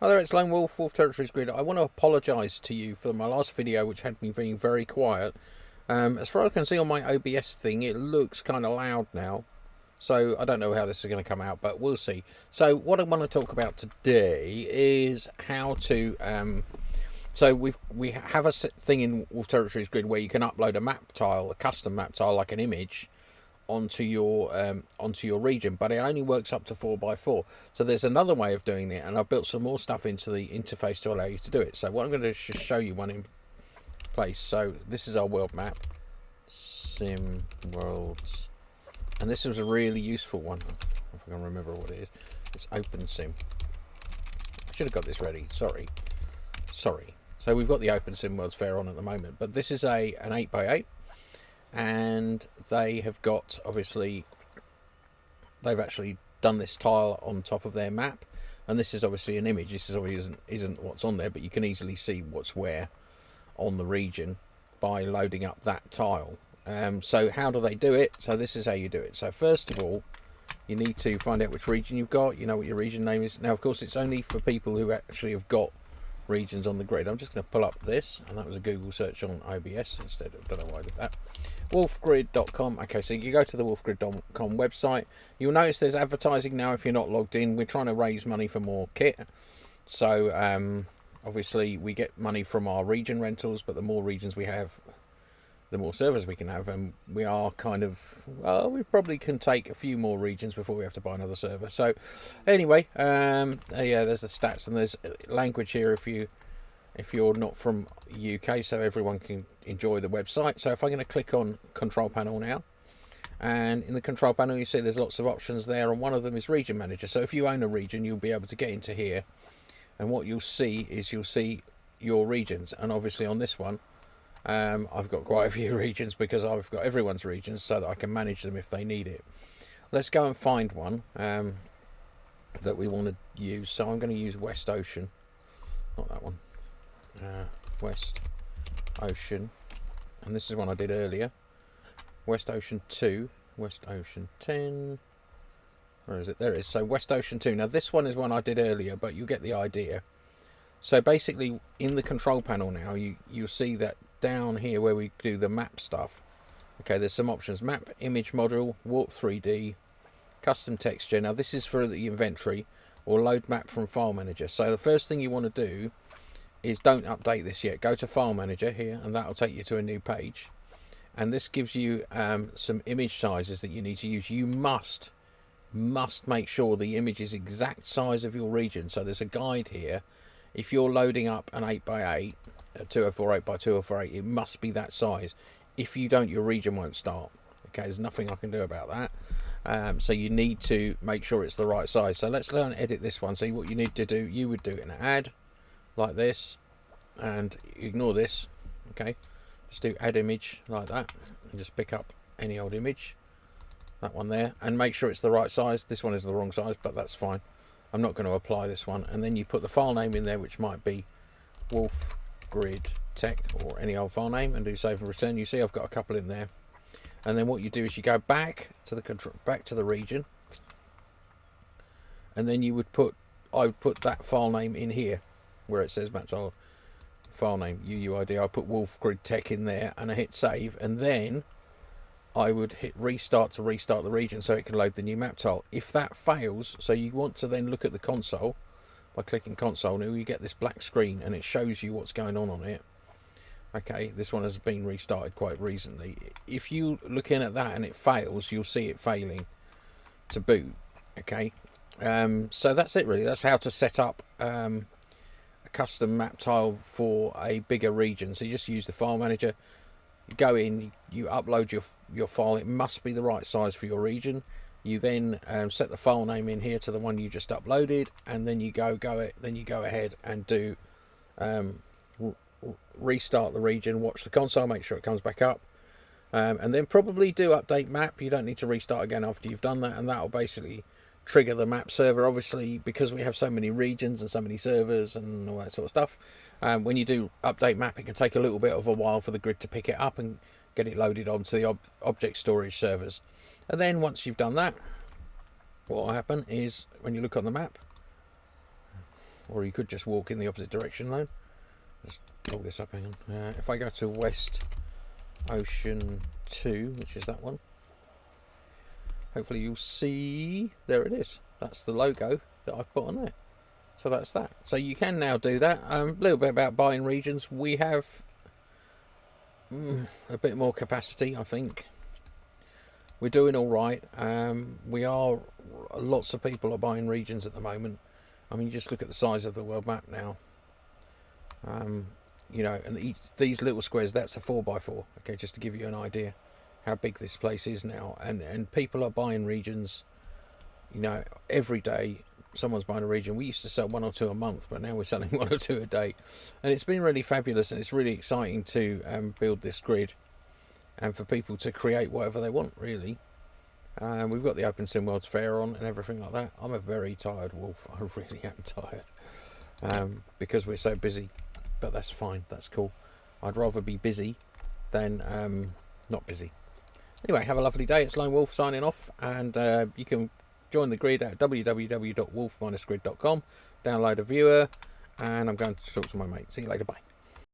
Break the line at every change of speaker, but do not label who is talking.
Hi there, it's Lone Wolf, Wolf Territories Grid. I want to apologise to you for my last video, which had me being very quiet. As far as I can see on my OBS thing, it looks kind of loud now. So I don't know how this is going to come out, but we'll see. So what I want to talk about today is how to... so we have a thing in Wolf Territories Grid where you can upload a map tile, a custom map tile, like an image, onto your region, but it only works up to 4x4. So there's another way of doing it, and I've built some more stuff into the interface to allow you to do it. So what I'm going to do is just show you one in place. So this is our world map, Sim Worlds, and this was a really useful one. If I can remember what it is, it's OpenSim. I should have got this ready. Sorry. So we've got the OpenSim Worlds Fair on at the moment, but this is an 8x8. And they have got, obviously, they've actually done this tile on top of their map, and this is obviously an image. This is obviously isn't what's on there, but you can easily see what's where on the region by loading up that tile. So how do they do it? So this is how you do it. So first of all, you need to find out which region you've got. You know what your region name is. Now, of course, it's only for people who actually have got regions on the grid. I'm just going to pull up this, and that was a Google search on OBS instead of, don't know why I did that. Wolfgrid.com. Okay, so you go to the wolfgrid.com website. You'll notice there's advertising now if you're not logged in. We're trying to raise money for more kit. So obviously we get money from our region rentals, but the more regions we have, the more servers we can have, and we are kind of, well, we probably can take a few more regions before we have to buy another server. So anyway, yeah, there's the stats, and there's language here if you're not from UK, so everyone can enjoy the website. So if I'm going to click on control panel now, and in the control panel you see there's lots of options there, and one of them is region manager. So if you own a region, you'll be able to get into here, and what you'll see is your regions. And obviously on this one, I've got quite a few regions because I've got everyone's regions so that I can manage them if they need it. Let's go and find one that we want to use. So I'm going to use West Ocean, not that one. West Ocean, and this is one I did earlier. West Ocean 2, West Ocean 10, where is it? There it is. So West Ocean 2. Now this one is one I did earlier, but you get the idea. So basically in the control panel now, you'll see that down here where we do the map stuff, okay, there's some options: map, image model, warp 3D, custom texture. Now this is for the inventory, or load map from file manager. So the first thing you want to do is don't update this yet. Go to file manager here, and that'll take you to a new page, and this gives you some image sizes that you need to use. You must make sure the image is exact size of your region. So there's a guide here. If you're loading up an 8x8, a 204 8x204 8, it must be that size. If you don't, your region won't start. Okay, there's nothing I can do about that. So you need to make sure it's the right size. So let's learn to edit this one. So what you need to do, you would do it in an add like this, and ignore this. Okay, just do add image like that, and just pick up any old image, that one there, and make sure it's the right size. This one is the wrong size, but that's fine. I'm not going to apply this one. And then you put the file name in there, which might be Wolf Grid Tech or any old file name, and do save and return. You see I've got a couple in there. And then what you do is you go back to the region, and then you would put, I would put that file name in here where it says map tile file name UUID. I put Wolf Grid Tech in there, and I hit save, and then I would hit restart to restart the region so it can load the new map tile. If that fails, so you want to then look at the console by clicking console, now you get this black screen and it shows you what's going on it. Okay, this one has been restarted quite recently. If you look in at that and it fails, you'll see it failing to boot. Okay, so that's it really. That's how to set up a custom map tile for a bigger region. So you just use the file manager, you go in, you upload your file. It must be the right size for your region. You then set the file name in here to the one you just uploaded, and then you go ahead and do restart the region, watch the console, make sure it comes back up, and then probably do update map. You don't need to restart again after you've done that, and that'll basically trigger the map server. Obviously, because we have so many regions and so many servers and all that sort of stuff, when you do update map, it can take a little bit of a while for the grid to pick it up and get it loaded onto the object storage servers. And then once you've done that, what will happen is when you look on the map, or you could just walk in the opposite direction though. Let's pull this up, hang on. If I go to West Ocean 2, which is that one, hopefully you'll see, there it is. That's the logo that I've put on there. So that's that. So you can now do that. A little bit about buying regions. We have a bit more capacity, I think. We're doing all right. Lots of people are buying regions at the moment. I mean, just look at the size of the world map now. You know, and these little squares, that's a 4x4. Okay, just to give you an idea how big this place is now. And people are buying regions, you know, every day. Someone's buying a region. We used to sell 1 or 2 a month, but now we're selling 1 or 2 a day. And it's been really fabulous, and it's really exciting to build this grid and for people to create whatever they want, really. We've got the Open Sim World's Fair on and everything like that. I'm a very tired wolf. I really am tired because we're so busy, but that's fine. That's cool. I'd rather be busy than not busy. Anyway, have a lovely day. It's Lone Wolf signing off, and you can join the grid at www.wolf-grid.com. Download a viewer, and I'm going to talk to my mate. See you later. Bye.